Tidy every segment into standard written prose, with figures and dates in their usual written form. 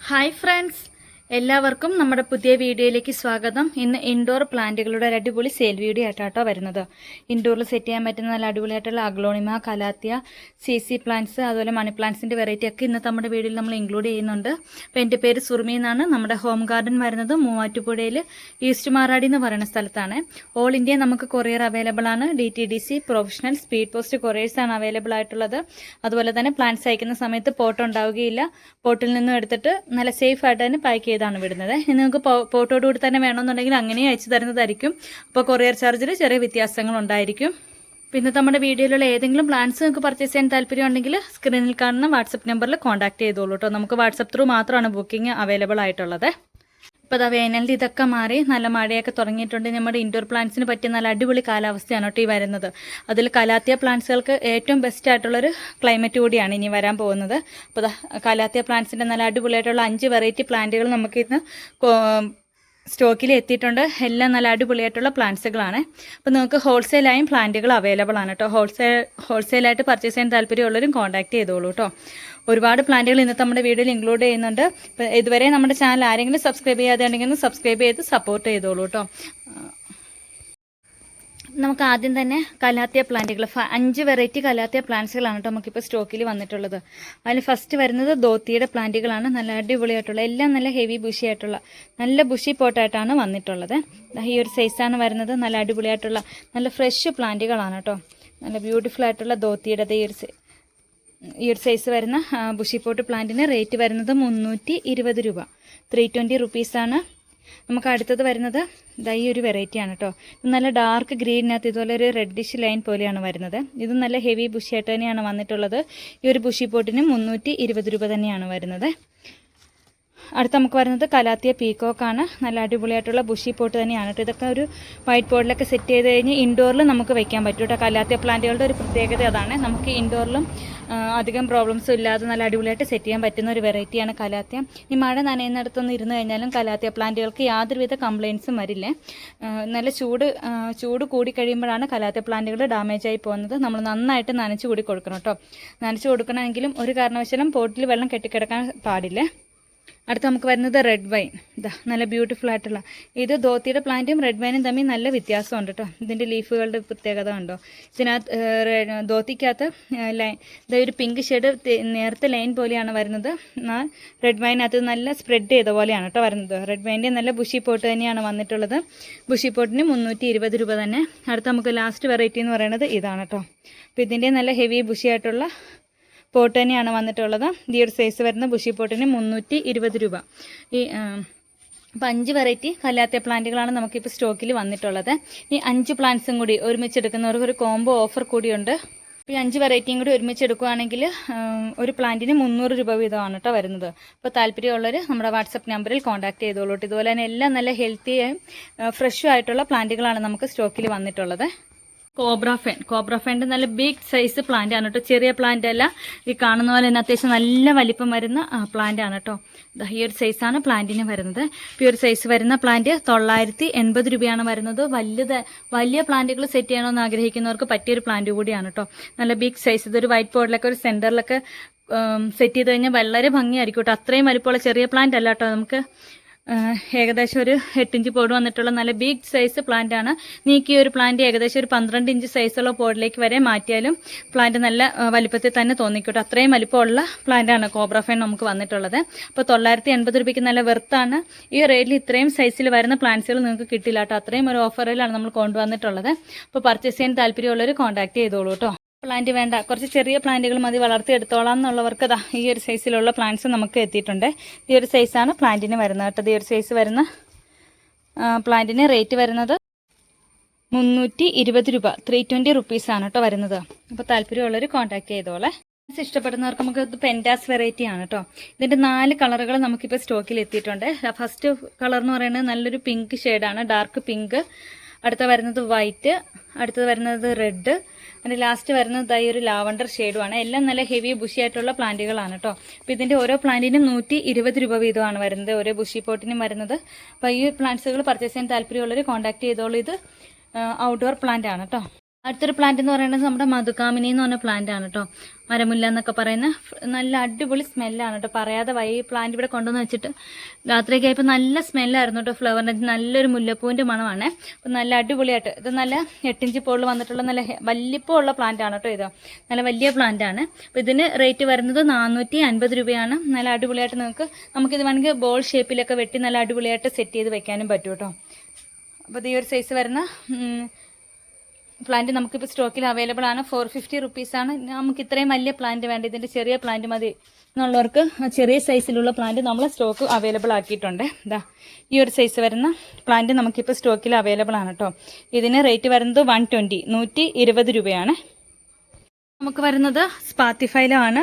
Hi friends, എല്ലാവർക്കും നമ്മുടെ പുതിയ വീഡിയോയിലേക്ക് സ്വാഗതം. ഇന്ന് ഇൻഡോർ പ്ലാന്റുകളുടെ ഒരു അടിപൊളി സെയിൽ വീഡിയോ ആയിട്ടാട്ടോ വരുന്നത്. ഇൻഡോറിൽ സെറ്റ് ചെയ്യാൻ പറ്റുന്ന നല്ല അടിപൊളിയായിട്ടുള്ള അഗ്ലോണിമ, കലാത്തിയ, CC പ്ലാന്റ്സ്, അതുപോലെ മണി പ്ലാന്റ്സിൻ്റെ വെറൈറ്റി ഒക്കെ ഇന്ന് നമ്മുടെ വീഡിയോയിൽ നമ്മൾ ഇൻക്ലൂഡ് ചെയ്യുന്നുണ്ട്. അപ്പോൾ എൻ്റെ പേര് സുർമി എന്നാണ്. നമ്മുടെ ഹോം ഗാർഡൻ വരുന്നത് മൂവാറ്റുപുഴയിൽ ഈസ്റ്റ് മാറാടി എന്ന് പറയുന്ന സ്ഥലത്താണ്. ഓൾ ഇന്ത്യ നമുക്ക് കൊറിയർ അവൈലബിൾ ആണ്. DTDC, പ്രൊഫഷണൽ, സ്പീഡ് പോസ്റ്റ് കൊറിയേഴ്സാണ് അവൈലബിൾ ആയിട്ടുള്ളത്. അതുപോലെ തന്നെ പ്ലാന്റ്സ് അയക്കുന്ന സമയത്ത് പോട്ട് ഉണ്ടാവുകയില്ല. പോട്ടിൽ നിന്നും എടുത്തിട്ട് നല്ല സേഫ് ആയിട്ട് തന്നെ പാക്ക് ചെയ്താണ് വിടുന്നത്. ഇനി നിങ്ങൾക്ക് പോട്ടോട് കൂടി തന്നെ വേണമെന്നുണ്ടെങ്കിൽ അങ്ങനെ അയച്ചു തരുന്നതായിരിക്കും. അപ്പോൾ കൊറിയർ ചാർജിൽ ചെറിയ വ്യത്യാസങ്ങൾ ഉണ്ടായിരിക്കും. പിന്നെ നമ്മുടെ വീഡിയോയിലുള്ള ഏതെങ്കിലും പ്ലാൻസ് നിങ്ങൾക്ക് പർച്ചേസ് ചെയ്യാൻ താല്പര്യം ഉണ്ടെങ്കിൽ സ്ക്രീനിൽ കാണുന്ന വാട്സപ്പ് നമ്പറിൽ കോൺടാക്ട് ചെയ്തോളൂ കേട്ടോ. നമുക്ക് വാട്സപ്പ് ത്രൂ മാത്രമാണ് ബുക്കിംഗ് അവൈലബിൾ ആയിട്ടുള്ളത്. ഇപ്പോൾ അതാ വേനലിൽ ഇതൊക്കെ മാറി നല്ല മഴയൊക്കെ തുടങ്ങിയിട്ടുണ്ട്. നമ്മുടെ ഇൻഡോർ പ്ലാന്റ്സിന് പറ്റിയ നല്ല അടിപൊളി കാലാവസ്ഥയാണ് കേട്ടോ ഈ വരുന്നത്. അതിൽ കലാത്തിയ പ്ലാന്റ്സുകൾക്ക് ഏറ്റവും ബെസ്റ്റ് ആയിട്ടുള്ളൊരു ക്ലൈമറ്റ് കൂടിയാണ് ഇനി വരാൻ പോകുന്നത്. അപ്പോൾ കലാത്തിയ പ്ലാന്റ്സിൻ്റെ നല്ല അടിപൊളിയായിട്ടുള്ള 5 വെറൈറ്റി പ്ലാന്റുകൾ നമുക്കിന്ന് സ്റ്റോക്കിൽ എത്തിയിട്ടുണ്ട്. എല്ലാം നല്ല അടിപൊളിയായിട്ടുള്ള പ്ലാന്റ്സുകളാണ്. അപ്പോൾ നിങ്ങൾക്ക് ഹോൾസെയിലായും പ്ലാന്റുകൾ അവൈലബിൾ ആണ് കേട്ടോ. ഹോൾസെയിലായിട്ട് പർച്ചേസ് ചെയ്യാൻ താല്പര്യമുള്ളവരും കോൺടാക്ട് ചെയ്തോളൂ കേട്ടോ. ഒരുപാട് പ്ലാന്റുകൾ ഇന്നത്തെ നമ്മുടെ വീഡിയോയിൽ ഇൻക്ലൂഡ് ചെയ്യുന്നുണ്ട്. ഇപ്പോൾ ഇതുവരെ നമ്മുടെ ചാനൽ ആരെങ്കിലും സബ്സ്ക്രൈബ് ചെയ്യാതെ ഉണ്ടെങ്കിൽ സബ്സ്ക്രൈബ് ചെയ്ത് സപ്പോർട്ട് ചെയ്തോളൂ കേട്ടോ. നമുക്ക് ആദ്യം തന്നെ കലാത്തിയ പ്ലാന്റുകൾ 5 വെറൈറ്റി കലാത്തിയ പ്ലാന്റ്സുകളാണ് കേട്ടോ നമുക്കിപ്പോൾ സ്റ്റോക്കിൽ വന്നിട്ടുള്ളത്. അതിൽ ഫസ്റ്റ് വരുന്നത് ധോത്തിയുടെ പ്ലാന്റുകളാണ്. നല്ല അടിപൊളിയായിട്ടുള്ള എല്ലാം നല്ല ഹെവി ബുഷി ആയിട്ടുള്ള നല്ല ബുഷി പോട്ടായിട്ടാണ് വന്നിട്ടുള്ളത്. ഈ ഒരു സൈസാണ് വരുന്നത്. നല്ല അടിപൊളിയായിട്ടുള്ള നല്ല ഫ്രഷ് പ്ലാന്റുകളാണ് കേട്ടോ. നല്ല ബ്യൂട്ടിഫുൾ ആയിട്ടുള്ള ധോത്തിയുടെ ഈ ഒരു സൈസ് വരുന്ന ബുഷി പോട്ട് പ്ലാന്റിന് റേറ്റ് വരുന്നത് 320 രൂപ, 320 റുപ്പീസാണ്. നമുക്ക് അടുത്തത് വരുന്നത് ഈ ഒരു വെറൈറ്റിയാണ് കേട്ടോ. നല്ല ഡാർക്ക് ഗ്രീനിനകത്ത് ഇതുപോലെ ഒരു റെഡിഷ് ലൈൻ പോലെയാണ് വരുന്നത്. ഇത് നല്ല ഹെവി ബുഷി ആയിട്ട് തന്നെയാണ് വന്നിട്ടുള്ളത്. ഈ ഒരു ബുഷി പോട്ടിന് 320 രൂപ തന്നെയാണ് വരുന്നത്. അടുത്ത് നമുക്ക് വരുന്നത് കലാത്തിയ പീക്കോക്കാണ്. നല്ല അടിപൊളിയായിട്ടുള്ള ബുഷി പോട്ട് തന്നെയാണ് കേട്ടോ. ഇതൊക്കെ ഒരു വൈറ്റ് ബോർഡിലൊക്കെ സെറ്റ് ചെയ്ത് കഴിഞ്ഞ് ഇൻഡോറിൽ നമുക്ക് വെക്കാൻ പറ്റും കേട്ടോ. കലാത്തിയ പ്ലാന്റുകളുടെ ഒരു പ്രത്യേകത അതാണ്. നമുക്ക് ഇൻഡോറിലും അധികം പ്രോബ്ലംസും ഇല്ലാതെ നല്ല അടിപൊളിയായിട്ട് സെറ്റ് ചെയ്യാൻ പറ്റുന്ന ഒരു വെറൈറ്റിയാണ് കലാത്തിയ. ഈ മഴ നനയുന്നിടത്തൊന്ന് ഇരുന്ന് കഴിഞ്ഞാലും കലാത്തിയ പ്ലാന്റുകൾക്ക് യാതൊരുവിധ കംപ്ലയിൻസും വരില്ലേ. നല്ല ചൂട് കൂടിക്കഴിയുമ്പോഴാണ് കലാത്തിയ പ്ലാന്റുകൾ ഡാമേജ് ആയി പോകുന്നത്. നമ്മൾ നന്നായിട്ട് നനച്ച് കൂടി കൊടുക്കണം കേട്ടോ. നനച്ച് കൊടുക്കണമെങ്കിലും ഒരു കാരണവശാലും പോട്ടിൽ വെള്ളം കെട്ടിക്കിടക്കാൻ പാടില്ല. അടുത്ത് നമുക്ക് വരുന്നത് റെഡ് വൈൻ. നല്ല ബ്യൂട്ടിഫുൾ ആയിട്ടുള്ള ഇത് ധോത്തിയുടെ പ്ലാന്റും റെഡ് വൈനും തമ്മിൽ നല്ല വ്യത്യാസമുണ്ട് കേട്ടോ. ഇതിൻ്റെ ലീഫുകളുടെ പ്രത്യേകത ഉണ്ടോ. ഇതിനകത്ത് ധോത്തിക്കകത്ത് ഒരു പിങ്ക് ഷെയ്ഡ് നേരത്തെ ലൈൻ പോലെയാണ് വരുന്നത്. എന്നാൽ റെഡ് വൈനകത്ത് നല്ല സ്പ്രെഡ് ചെയ്ത പോലെയാണ് കേട്ടോ വരുന്നത്. റെഡ് വൈൻ്റെ നല്ല ബുഷി പോട്ട് തന്നെയാണ് വന്നിട്ടുള്ളത്. ബുഷി പോട്ടിന് 320 രൂപ തന്നെ. അടുത്ത് നമുക്ക് ലാസ്റ്റ് വെറൈറ്റി എന്ന് പറയുന്നത് ഇതാണ് കേട്ടോ. അപ്പോൾ ഇതിൻ്റെ നല്ല ഹെവി ബുഷി ആയിട്ടുള്ള പോട്ട് തന്നെയാണ് വന്നിട്ടുള്ളത്. ഈ ഒരു സൈസ് വരുന്ന ബുഷി പോട്ടിന് 320 രൂപ. അപ്പോൾ 5 വെറൈറ്റി കലാത്തിയ പ്ലാന്റുകളാണ് നമുക്കിപ്പോൾ സ്റ്റോക്കിൽ വന്നിട്ടുള്ളത്. ഈ 5 പ്ലാന്റ്സും കൂടി ഒരുമിച്ചെടുക്കുന്നവർക്ക് ഒരു കോംബോ ഓഫർ കൂടിയുണ്ട്. ഈ 5 വെറൈറ്റിയും കൂടി ഒരുമിച്ചെടുക്കുകയാണെങ്കിൽ ഒരു പ്ലാന്റിന് 300 രൂപ വീതമാണ് കേട്ടോ വരുന്നത്. അപ്പോൾ താല്പര്യമുള്ളവർ നമ്മുടെ വാട്സപ്പ് നമ്പറിൽ കോൺടാക്ട് ചെയ്തോളൂ. ഇതുപോലെ തന്നെ എല്ലാം നല്ല ഹെൽത്തിയും ഫ്രഷും ആയിട്ടുള്ള പ്ലാന്റുകളാണ് നമുക്ക് സ്റ്റോക്കിൽ വന്നിട്ടുള്ളത്. കോബ്രാഫേൻ്റെ നല്ല ബിഗ് സൈസ് പ്ലാന്റ് ആണ് കേട്ടോ. ചെറിയ പ്ലാന്റ് അല്ല. ഈ കാണുന്ന പോലെ തന്നെ അത്യാവശ്യം നല്ല വലിപ്പം വരുന്ന പ്ലാന്റ് ആണ് കേട്ടോ. ഈ ഒരു സൈസാണ് പ്ലാന്റിന് വരുന്നത്. ഈ ഒരു സൈസ് വരുന്ന പ്ലാന്റ് 980 രൂപയാണ് വരുന്നത്. വലിയ പ്ലാന്റുകൾ സെറ്റ് ചെയ്യണമെന്ന് ആഗ്രഹിക്കുന്നവർക്ക് പറ്റിയൊരു പ്ലാന്റ് കൂടിയാണ് കേട്ടോ. നല്ല ബിഗ് സൈസ്. ഇതൊരു വൈറ്റ് ബോർഡിലൊക്കെ ഒരു സെൻറ്ററിലൊക്കെ സെറ്റ് ചെയ്ത് കഴിഞ്ഞാൽ വളരെ ഭംഗിയായിരിക്കും കേട്ടോ. അത്രയും വലിപ്പമുള്ള ചെറിയ പ്ലാന്റ് അല്ല കേട്ടോ. നമുക്ക് ഏകദേശം ഒരു 8 ഇഞ്ച് പോഡ് വന്നിട്ടുള്ള നല്ല ബിഗ് സൈസ് പ്ലാന്റ് ആണ്. നീക്കിയ ഒരു പ്ലാന്റ് ഏകദേശം ഒരു 12 ഇഞ്ച് സൈസുള്ള പോഡിലേക്ക് വരെ മാറ്റിയാലും പ്ലാന്റ് നല്ല വലിപ്പത്തിൽ തന്നെ തോന്നിക്കോട്ടെ. അത്രയും വലിപ്പമുള്ള പ്ലാന്റ് ആണ് കോബ്രാഫേൻ നമുക്ക് വന്നിട്ടുള്ളത്. അപ്പോൾ 980 രൂപയ്ക്ക് നല്ല വെർത്താണ്. ഈ റേറ്റിൽ ഇത്രയും സൈസിൽ വരുന്ന പ്ലാന്റ്സുകൾ നിങ്ങൾക്ക് കിട്ടില്ല കേട്ടോ. അത്രയും ഒരു ഓഫറിലാണ് നമ്മൾ കൊണ്ടുവന്നിട്ടുള്ളത്. അപ്പോൾ പർച്ചേസ് ചെയ്യാൻ താല്പര്യമുള്ളവർ കോൺടാക്ട് ചെയ്തോളൂ കേട്ടോ. പ്ലാന്റ് വേണ്ട, കുറച്ച് ചെറിയ പ്ലാന്റുകൾ മതി വളർത്തിയെടുത്തോളാം എന്നുള്ളവർക്ക് ഈ ഒരു സൈസിലുള്ള പ്ലാന്റ്സ് നമുക്ക് എത്തിയിട്ടുണ്ട്. ഈ ഒരു സൈസാണ് പ്ലാന്റിന് വരുന്നത് കേട്ടോ. ഈ ഒരു സൈസ് വരുന്ന പ്ലാന്റിന് റേറ്റ് വരുന്നത് 320 രൂപ, 320 റുപ്പീസാണ് കേട്ടോ വരുന്നത്. അപ്പോൾ താല്പര്യമുള്ളവർ കോൺടാക്ട് ചെയ്തോളെ. ഇഷ്ടപ്പെടുന്നവർക്ക് നമുക്ക് ഇത് പെൻറ്റാസ് വെറൈറ്റി ആണ് കേട്ടോ. ഇതിൻ്റെ 4 കളറുകൾ നമുക്കിപ്പോൾ സ്റ്റോക്കിൽ എത്തിയിട്ടുണ്ട്. ഫസ്റ്റ് കളർ എന്ന് പറയുന്നത് നല്ലൊരു പിങ്ക് ഷെയ്ഡാണ്, ഡാർക്ക് പിങ്ക്. അടുത്ത വരുന്നത് വൈറ്റ്, അടുത്തത് വരുന്നത് റെഡ്, അതിൻ്റെ ലാസ്റ്റ് വരുന്നത് ഈ ഒരു ലാവണ്ടർ ഷെയ്ഡുമാണ്. എല്ലാം നല്ല ഹെവി ബുഷി ആയിട്ടുള്ള പ്ലാന്റുകളാണ് കേട്ടോ. അപ്പോൾ ഇതിൻ്റെ ഓരോ പ്ലാന്റിനും 120 രൂപ വീതമാണ് വരുന്നത്, ഓരോ ബുഷി പോട്ടിനും വരുന്നത്. അപ്പോൾ ഈ പ്ലാന്റ്സുകൾ പർച്ചേസ് ചെയ്യാൻ താല്പര്യമുള്ളവർ കോൺടാക്ട് ചെയ്തോളൂ. ഇത് ഔട്ട്ഡോർ പ്ലാന്റ് ആണ് കേട്ടോ. അടുത്തൊരു പ്ലാന്റ് എന്ന് പറയുന്നത് നമ്മുടെ മധുകാമിനി എന്ന് പറഞ്ഞ പ്ലാന്റ് ആണ് കേട്ടോ. മരമുല്ല എന്നൊക്കെ പറയുന്ന നല്ല അടിപൊളി സ്മെല്ലാണ് കേട്ടോ. പറയാതെ ഈ പ്ലാന്റ് ഇവിടെ കൊണ്ടുവന്ന് വെച്ചിട്ട് രാത്രിയൊക്കെ ആയപ്പോൾ നല്ല സ്മെല്ലായിരുന്നു കേട്ടോ. ഫ്ലവറിൻ്റെ നല്ലൊരു മുല്ലപ്പൂവിൻ്റെ മണമാണ്. അപ്പോൾ നല്ല അടിപൊളിയായിട്ട് ഇത് നല്ല 8 ഇഞ്ച് പോളിൽ വന്നിട്ടുള്ള നല്ല വലിപ്പമുള്ള പ്ലാന്റ് ആണ് കേട്ടോ. ഇത് നല്ല വലിയ പ്ലാന്റ് ആണ്. അപ്പോൾ ഇതിന് റേറ്റ് വരുന്നത് 450 രൂപയാണ്. നല്ല അടിപൊളിയായിട്ട് നമുക്കിത് വേണമെങ്കിൽ ബോൾ ഷേപ്പിലൊക്കെ വെട്ടി നല്ല അടിപൊളിയായിട്ട് സെറ്റ് ചെയ്ത് വെക്കാനും പറ്റും കേട്ടോ. അപ്പോൾ ഈ ഒരു സൈസ് വരുന്ന പ്ലാന്റ് നമുക്കിപ്പോൾ സ്റ്റോക്കിൽ അവൈലബിൾ ആണ്. 450 റുപ്പീസാണ്. നമുക്ക് ഇത്രയും വലിയ പ്ലാന്റ് വേണ്ട, ഇതിൻ്റെ ചെറിയ പ്ലാന്റ് മതി എന്നുള്ളവർക്ക് ചെറിയ സൈസിലുള്ള പ്ലാന്റ് നമ്മൾ സ്റ്റോക്ക് അവൈലബിൾ ആക്കിയിട്ടുണ്ട്. ഇതാ ഈ ഒരു സൈസ് വരുന്ന പ്ലാന്റ് നമുക്കിപ്പോൾ സ്റ്റോക്കിൽ അവൈലബിൾ ആണ് കേട്ടോ. ഇതിന് റേറ്റ് വരുന്നത് 120 രൂപയാണ്. നമുക്ക് വരുന്നത് സ്പാത്തിഫൈലാണ്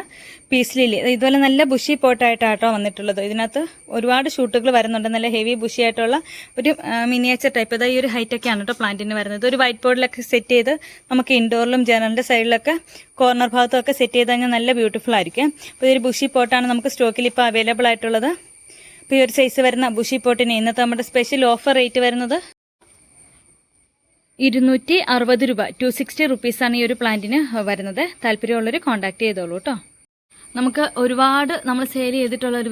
പീസ് ലില്ലി. ഇതുപോലെ നല്ല ബുഷി പോട്ടായിട്ടാട്ടോ വന്നിട്ടുള്ളത്. ഇതിനകത്ത് ഒരുപാട് ഷൂട്ടുകൾ വരുന്നുണ്ട്. നല്ല ഹെവി ബുഷി ആയിട്ടുള്ള ഒരു മിനിയേച്ചർ ടൈപ്പ്. ഇതാ ഈ ഒരു ഹൈറ്റൊക്കെയാണ് കേട്ടോ പ്ലാന്റിന് വരുന്നത്. ഒരു വൈറ്റ് ബോർഡിലൊക്കെ സെറ്റ് ചെയ്ത് നമുക്ക് ഇൻഡോറിലും ജനലിൻ്റെ സൈഡിലൊക്കെ കോർണർ ഭാഗത്തൊക്കെ സെറ്റ് ചെയ്ത് കഴിഞ്ഞാൽ നല്ല ബ്യൂട്ടിഫുൾ ആയിരിക്കും. അപ്പോൾ ഇതൊരു ബുഷി പോട്ടാണ് നമുക്ക് സ്റ്റോക്കിൽ ഇപ്പോൾ അവൈലബിൾ ആയിട്ടുള്ളത്. അപ്പോൾ ഈ ഒരു സൈസ് വരുന്ന ബുഷി പോട്ടിന് ഇന്നത്തെ നമ്മുടെ സ്പെഷ്യൽ ഓഫർ റേറ്റ് വരുന്നത് 260 രൂപ. 260 റുപ്പീസാണ് ഈ ഒരു പ്ലാന്റിന് വരുന്നത്. താല്പര്യമുള്ളവർ കോൺടാക്ട് ചെയ്തോളൂ കേട്ടോ. നമുക്ക് ഒരുപാട് നമ്മൾ സെയിൽ ചെയ്തിട്ടുള്ള ഒരു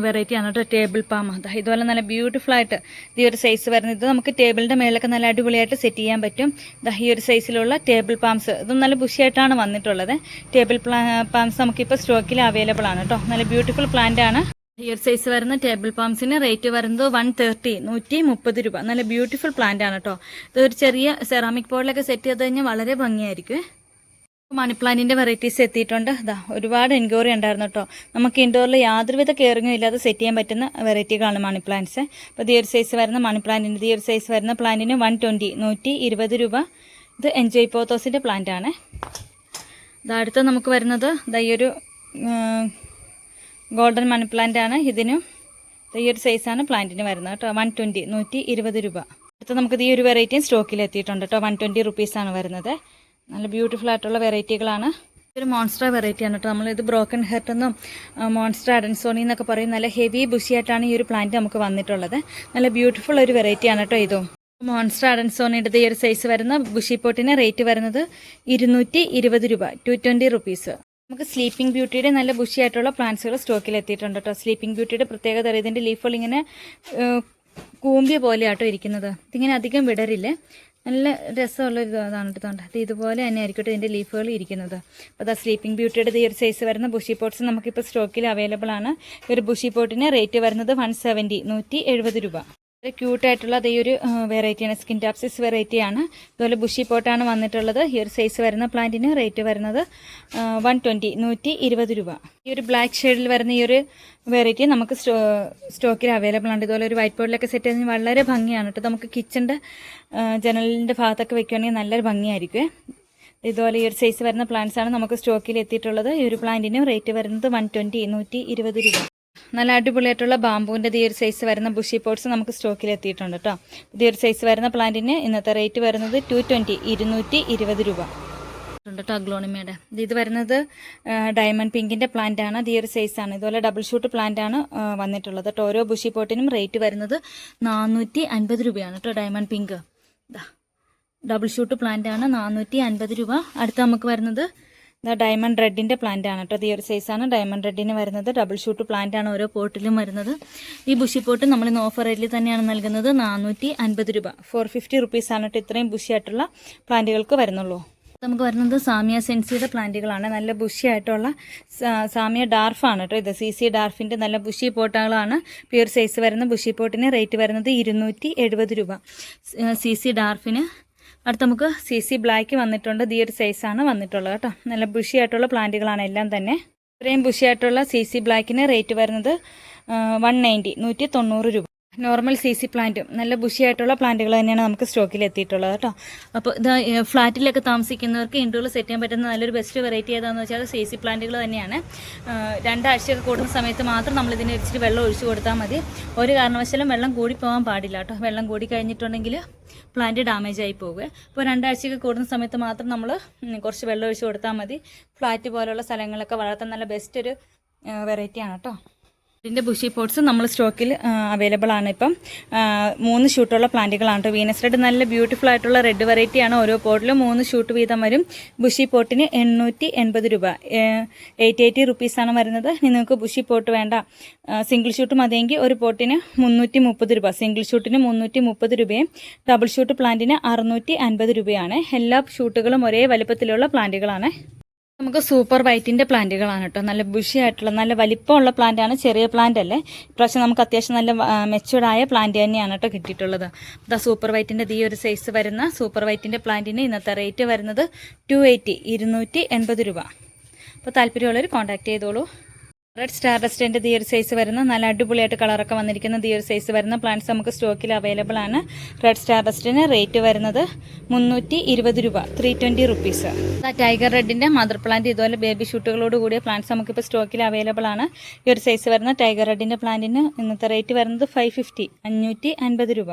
വെറൈറ്റിയാണ് കേട്ടോ ടേബിൾ പാം. ഇതുപോലെ നല്ല ബ്യൂട്ടിഫുൾ ആയിട്ട് ഈ ഒരു സൈസ് വരുന്നത്. ഇത് നമുക്ക് ടേബിളിൻ്റെ മേലൊക്കെ നല്ല അടിപൊളിയായിട്ട് സെറ്റ് ചെയ്യാൻ പറ്റും. ഈ ഒരു സൈസിലുള്ള ടേബിൾ പാംസ് ഇതും നല്ല ബുഷിയായിട്ടാണ് വന്നിട്ടുള്ളത്. ടേബിൾ പാംസ് നമുക്കിപ്പോൾ സ്റ്റോക്കിൽ അവൈലബിൾ ആണ് കേട്ടോ. നല്ല ബ്യൂട്ടിഫുൾ പ്ലാന്റ് ആണ്. ഈ ഒരു സൈസ് വരുന്ന ടേബിൾ പാംസിന് റേറ്റ് വരുന്നത് 130 രൂപ. നല്ല ബ്യൂട്ടിഫുൾ പ്ലാന്റ് ആണ് കേട്ടോ. ഇതൊരു ചെറിയ സെറാമിക് പോളിലൊക്കെ സെറ്റ് ചെയ്ത് കഴിഞ്ഞാൽ വളരെ ഭംഗിയായിരിക്കും. മണി പ്ലാന്റിൻ്റെ വെറൈറ്റീസ് എത്തിയിട്ടുണ്ട്. ഒരുപാട് എൻക്വയറി ഉണ്ടായിരുന്നു കേട്ടോ. നമുക്ക് ഇൻഡോറിൽ യാതൊരുവിധ കെയറിങ്ങും ഇല്ലാതെ സെറ്റ് ചെയ്യാൻ പറ്റുന്ന വെറൈറ്റികളാണ് മണി പ്ലാന്റ്സ്. അപ്പോൾ ഈ ഒരു സൈസ് വരുന്ന മണി പ്ലാന്റിൻ്റെ ഈ ഒരു സൈസ് വരുന്ന പ്ലാന്റിന് 120 രൂപ. ഇത് എൻജോയ് പോത്തോസിൻ്റെ പ്ലാന്റ് ആണ്. അടുത്ത് നമുക്ക് വരുന്നത് ഈ ഒരു ഗോൾഡൻ മണി പ്ലാന്റ് ആണ്. ഇതിനും ഈ ഒരു സൈസാണ് പ്ലാന്റിന് വരുന്നത് കേട്ടോ. 120 രൂപ. അടുത്ത് നമുക്ക് ഈ ഒരു വെറൈറ്റിയും സ്റ്റോക്കിൽ എത്തിയിട്ടുണ്ട് കേട്ടോ. 120 റുപ്പീസാണ് വരുന്നത്. നല്ല ബ്യൂട്ടിഫുൾ ആയിട്ടുള്ള വെറൈറ്റികളാണ്. ഒരു മോൺസ്റ്റർ വെറൈറ്റിയാണ് കേട്ടോ. നമ്മളിത് ബ്രോക്കൺ ഹെർട്ട് എന്നും മോൺസ്റ്റർ അഡൻസോണി എന്നൊക്കെ പറയും. നല്ല ഹെവി ബുഷിയായിട്ടാണ് ഈ ഒരു പ്ലാന്റ് നമുക്ക് വന്നിട്ടുള്ളത്. നല്ല ബ്യൂട്ടിഫുൾ ഒരു വെറൈറ്റിയാണ് കേട്ടോ ഇതും. മോൺസ്റ്റർ അഡൻസോണിയുടെ ഈ ഒരു സൈസ് വരുന്ന ബുഷി പോട്ടിന് റേറ്റ് വരുന്നത് 220 രൂപ. 220 റുപ്പീസ്. നമുക്ക് സ്ലീപ്പിംഗ് ബ്യൂട്ടിയുടെ നല്ല ബുഷിയായിട്ടുള്ള പ്ലാന്റ്സുകൾ സ്റ്റോക്കിൽ എത്തിയിട്ടുണ്ട് കേട്ടോ. സ്ലീപ്പിംഗ് ബ്യൂട്ടിയുടെ പ്രത്യേകത ഇതിൻ്റെ ലീഫുകൾ ഇങ്ങനെ കൂമ്പിയ പോലെയാട്ടോ ഇരിക്കുന്നത്. ഇതിങ്ങനെ അധികം വിടരില്ലേ. നല്ല രസമുള്ളൊരു ഇതാണ് ഇതുകൊണ്ട്. അത് ഇതുപോലെ തന്നെ ആയിരിക്കട്ടെ ഇതിൻ്റെ ലീഫുകൾ ഇരിക്കുന്നത്. അപ്പോൾ അത് സ്ലീപ്പിംഗ് ബ്യൂട്ടിയുടെ ഈ ഒരു സൈസ് വരുന്ന ബുഷി പോട്ട്സ് നമുക്കിപ്പോൾ സ്റ്റോക്കിൽ അവൈലബിൾ ആണ്. ഒരു ബുഷി പോട്ടിന് റേറ്റ് വരുന്നത് 170 രൂപ. വളരെ ക്യൂട്ടായിട്ടുള്ള ഈ ഒരു വെറൈറ്റിയാണ്. സ്കിൻ ടാപ്സിസ് വെറൈറ്റിയാണ്. അതുപോലെ ബുഷി പോട്ടാണ് വന്നിട്ടുള്ളത്. ഈ ഒരു സൈസ് വരുന്ന പ്ലാന്റിന് റേറ്റ് വരുന്നത് 120 രൂപ. ഈ ഒരു ബ്ലാക്ക് ഷെയ്ഡിൽ വരുന്ന ഈ ഒരു വെറൈറ്റി നമുക്ക് സ്റ്റോക്കിൽ അവൈലബിൾ ആണ്. ഇതുപോലെ ഒരു വൈറ്റ് ബോർഡിലൊക്കെ സെറ്റ് ചെയ്ത് വളരെ ഭംഗിയാണ് കേട്ടോ. നമുക്ക് കിച്ചൻ്റെ ജനലിൻ്റെ ഭാഗത്തൊക്കെ വെക്കുകയാണെങ്കിൽ നല്ലൊരു ഭംഗിയായിരിക്കും. ഇതുപോലെ ഈ ഒരു സൈസ് വരുന്ന പ്ലാന്റ്സ് ആണ് നമുക്ക് സ്റ്റോക്കിൽ എത്തിയിട്ടുള്ളത്. ഈ ഒരു പ്ലാന്റിന് റേറ്റ് വരുന്നത് 120 രൂപ. നല്ല അടിപൊളിയായിട്ടുള്ള ബാമ്പുവിൻ്റെ ഈ ഒരു സൈസ് വരുന്ന ബുഷി പോട്ട്സ് നമുക്ക് സ്റ്റോക്കിൽ എത്തിയിട്ടുണ്ട് കേട്ടോ. ഈ ഒരു സൈസ് വരുന്ന പ്ലാന്റിന് ഇന്നത്തെ റേറ്റ് വരുന്നത് 220 രൂപ കേട്ടോ. അഗ്ലോണിമയുടെ ഇത് വരുന്നത് ഡയമണ്ട് പിങ്കിൻ്റെ പ്ലാന്റ് ആണ്. ഈ ഒരു സൈസാണ്. ഇതുപോലെ ഡബിൾ ഷൂട്ട് പ്ലാന്റ് ആണ് വന്നിട്ടുള്ളത് കേട്ടോ. ഓരോ ബുഷി പോട്ടിനും റേറ്റ് വരുന്നത് 450 രൂപയാണ് കേട്ടോ. Diamond pink double shoot plant ആണ്. 450 രൂപ. അടുത്ത് നമുക്ക് വരുന്നത് ഡയമണ്ട് റെഡിൻ്റെ പ്ലാന്റ് ആണ് കേട്ടോ. ഈ ഒരു സൈസാണ് ഡയമണ്ട് റെഡിന് വരുന്നത്. ഡബിൾ ഷൂട്ട് പ്ലാന്റ് ആണ് ഓരോ പോട്ടിലും വരുന്നത്. ഈ ബുഷി പോട്ട് നമ്മൾ ഇന്ന് ഓഫർ റേറ്റിൽ തന്നെയാണ് നൽകുന്നത്. 450 രൂപ. 450 റുപ്പീസാണ് കേട്ടോ ഇത്രയും ബുഷിയായിട്ടുള്ള പ്ലാന്റുകൾക്ക് വരുന്നുള്ളൂ. നമുക്ക് വരുന്നത് സാമിയ സെൻസിയുടെ പ്ലാന്റുകളാണ്. നല്ല ബുഷിയായിട്ടുള്ള സാമിയ ഡാർഫാണ് കേട്ടോ. ഇത് CC ഡാർഫിൻ്റെ നല്ല ബുഷി പോട്ടുകളാണ്. പ്യൂർ സൈസ് വരുന്ന ബുഷി പോട്ടിന് റേറ്റ് വരുന്നത് 270 രൂപ. CC ഡാർഫിന് അടുത്ത് നമുക്ക് CC ബ്ലാക്ക് വന്നിട്ടുണ്ട്. ഈ ഒരു സൈസാണ് വന്നിട്ടുള്ളത് കേട്ടോ. നല്ല ബുഷിയായിട്ടുള്ള പ്ലാന്റുകളാണ് എല്ലാം തന്നെ. ഇത്രയും ബുഷിയായിട്ടുള്ള CC ബ്ലാക്കിന് റേറ്റ് വരുന്നത് 190 രൂപ. നോർമൽ CC പ്ലാന്റും നല്ല ബുഷിയായിട്ടുള്ള പ്ലാന്റുകൾ തന്നെയാണ് നമുക്ക് സ്റ്റോക്കിൽ എത്തിയിട്ടുള്ളത് കേട്ടോ. അപ്പോൾ ഇത് ഫ്ലാറ്റിലൊക്കെ താമസിക്കുന്നവർക്ക് ഇൻഡോറിൽ സെറ്റ് ചെയ്യാൻ പറ്റുന്ന നല്ലൊരു ബെസ്റ്റ് വെറൈറ്റി ഏതാണെന്ന് വെച്ചാൽ CC പ്ലാന്റുകൾ തന്നെയാണ്. 2 ആഴ്ചയൊക്കെ കൂടുന്ന സമയത്ത് മാത്രം നമ്മളിതിന് ഇച്ചിരി വെള്ളം ഒഴിച്ചു കൊടുത്താൽ മതി. ഒരു കാരണവശാലും വെള്ളം കൂടി പോകാൻ പാടില്ല കേട്ടോ. വെള്ളം കൂടി കഴിഞ്ഞിട്ടുണ്ടെങ്കിൽ പ്ലാന്റ് ഡാമേജ് ആയി പോകുക. അപ്പോൾ 2 ആഴ്ചയൊക്കെ കൂടുന്ന സമയത്ത് മാത്രം നമ്മൾ കുറച്ച് വെള്ളം ഒഴിച്ചു കൊടുത്താൽ മതി. ഫ്ലാറ്റ് പോലുള്ള സ്ഥലങ്ങളൊക്കെ വളർത്താൻ നല്ല ബെസ്റ്റ് ഒരു വെറൈറ്റിയാണ് കേട്ടോ. ഇതിൻ്റെ ബുഷി പോട്ട്സ് നമ്മൾ സ്റ്റോക്കിൽ അവൈലബിൾ ആണ്. ഇപ്പം 3 ഷൂട്ടുള്ള പ്ലാന്റുകളാണ്. വീനസ് റെഡ് നല്ല ബ്യൂട്ടിഫുൾ ആയിട്ടുള്ള റെഡ് വെറൈറ്റിയാണ്. ഓരോ പോട്ടിലും 3 ഷൂട്ട് വീതം വരും. ബുഷി പോട്ടിന് 880 രൂപ, 880 റുപ്പീസാണ് വരുന്നത്. നിങ്ങൾക്ക് ബുഷി പോട്ട് വേണ്ട, സിംഗിൾ ഷൂട്ട് മതിയെങ്കിൽ ഒരു പോട്ടിന് 330 രൂപ, സിംഗിൾ ഷൂട്ടിന് 330 രൂപയും ഡബിൾ ഷൂട്ട് പ്ലാന്റിന് 650 രൂപയാണ്. എല്ലാ ഷൂട്ടുകളും ഒരേ വലുപ്പത്തിലുള്ള പ്ലാന്റുകളാണ്. നമുക്ക് സൂപ്പർ വൈറ്റിൻ്റെ പ്ലാന്റുകളാണ് കേട്ടോ. നല്ല ബുഷി ആയിട്ടുള്ള നല്ല വലിപ്പമുള്ള പ്ലാന്റാണ്, ചെറിയ പ്ലാന്റ് അല്ലേ. ഇപ്രാവശ്യം നമുക്ക് അത്യാവശ്യം നല്ല മെച്ചുവർഡായ പ്ലാന്റ് തന്നെയാണ് കേട്ടോ കിട്ടിയിട്ടുള്ളത്. ഇതാ സൂപ്പർ വൈറ്റിൻ്റെ ഈ ഒരു സൈസ് വരുന്ന സൂപ്പർ വൈറ്റിൻ്റെ പ്ലാന്റിന് ഇന്നത്തെ റേറ്റ് വരുന്നത് 280 രൂപ. അപ്പോൾ താല്പര്യമുള്ളവർ കോൺടാക്ട് ചെയ്തോളൂ. റെഡ് സ്റ്റാർ ഡസ്റ്റിൻ്റെ ഈ ഒരു സൈസ് വരുന്ന നല്ല അടിപൊളിയായിട്ട് കളറൊക്കെ വന്നിരിക്കുന്ന ഈ ഒരു സൈസ് വരുന്ന പ്ലാന്റ്സ് നമുക്ക് സ്റ്റോക്കിൽ അവൈലബിൾ ആണ്. റെഡ് സ്റ്റാർ ഡസ്റ്റിന് റേറ്റ് വരുന്നത് 320 രൂപ, 320 റുപ്പീസ്. ടൈഗർ റെഡിൻ്റെ മദർ പ്ലാന്റ് ഇതുപോലെ ബേബി ഷൂട്ടുകളോട് കൂടിയ പ്ലാന്റ്സ് നമുക്കിപ്പോൾ സ്റ്റോക്കിൽ അവൈലബിൾ ആണ്. ഈ ഒരു സൈസ് വരുന്ന ടൈഗർ റെഡിൻ്റെ പ്ലാന്റിന് ഇന്നത്തെ റേറ്റ് വരുന്നത് 550 രൂപ.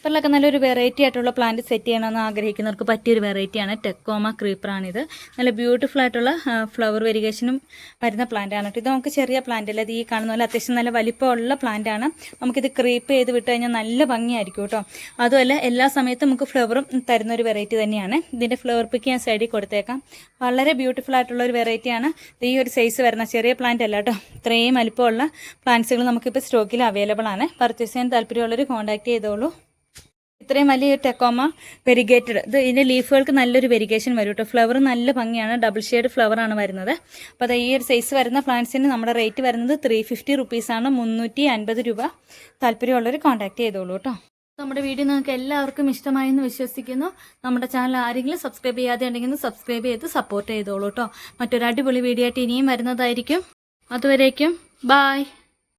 ഇപ്പോഴൊക്കെ നല്ലൊരു വെറൈറ്റി ആയിട്ടുള്ള പ്ലാന്റ് സെറ്റ് ചെയ്യണമെന്ന് ആഗ്രഹിക്കുന്നവർക്ക് പറ്റിയൊരു വെറൈറ്റിയാണ് ടെക്കോമ ക്രീപ്പറാണിത്. നല്ല ബ്യൂട്ടിഫുൾ ആയിട്ടുള്ള ഫ്ലവർ വെരിഗേഷനും വരുന്ന പ്ലാന്റ് ആണ്. ഇത് നമുക്ക് ചെറിയ പ്ലാന്റ് അല്ല, ഇത് ഈ കാണുന്ന പോലെ അത്യാവശ്യം നല്ല വലിപ്പമുള്ള പ്ലാന്റ് ആണ്. നമുക്കിത് ക്രീപ്പ് ചെയ്ത് വിട്ട് കഴിഞ്ഞാൽ നല്ല ഭംഗിയായിരിക്കും കേട്ടോ. അതുമല്ല എല്ലാ സമയത്തും നമുക്ക് ഫ്ലവറും തരുന്ന ഒരു വെറൈറ്റി തന്നെയാണ്. ഇതിൻ്റെ ഫ്ലവർ പിക്ക് ഞാൻ സൈഡിൽ കൊടുത്തേക്കാം. വളരെ ബ്യൂട്ടിഫുൾ ആയിട്ടുള്ള ഒരു വെറൈറ്റിയാണ്. ഈ ഒരു സൈസ് വരുന്ന ചെറിയ പ്ലാന്റ് അല്ല കേട്ടോ. ഇത്രയും വലിപ്പമുള്ള പ്ലാന്റ്സുകൾ നമുക്കിപ്പോൾ സ്റ്റോക്കിൽ അവൈലബിൾ ആണ്. പർച്ചേസ് ചെയ്യാൻ താല്പര്യമുള്ളവർ കോൺടാക്ട് ചെയ്തോളൂ. ഇത്രയും വലിയ ടെക്കോമ വെരിഗേറ്റഡ്, ഇത് ഇതിൻ്റെ ലീഫുകൾക്ക് നല്ലൊരു വെരിഗേഷൻ വരും കേട്ടോ. ഫ്ലവർ നല്ല ഭംഗിയാണ്, ഡബിൾ ഷെയ്ഡ് ഫ്ലവറാണ് വരുന്നത്. അപ്പോൾ അത് ഈ ഒരു സൈസ് വരുന്ന പ്ലാന്റ്സിന് നമ്മുടെ റേറ്റ് വരുന്നത് 350 റുപ്പീസാണ്, 350 രൂപ. താല്പര്യമുള്ളവർ കോൺടാക്ട് ചെയ്തോളൂ കേട്ടോ. നമ്മുടെ വീഡിയോ നിങ്ങൾക്ക് എല്ലാവർക്കും ഇഷ്ടമായെന്ന് വിശ്വസിക്കുന്നു. നമ്മുടെ ചാനൽ ആരെങ്കിലും സബ്സ്ക്രൈബ് ചെയ്യാതെ ഉണ്ടെങ്കിൽ സബ്സ്ക്രൈബ് ചെയ്ത് സപ്പോർട്ട് ചെയ്തോളൂ കേട്ടോ. മറ്റൊരു അടിപൊളി വീഡിയോ ആയിട്ട് ഇനിയും വരുന്നതായിരിക്കും. അതുവരേക്കും ബായ്.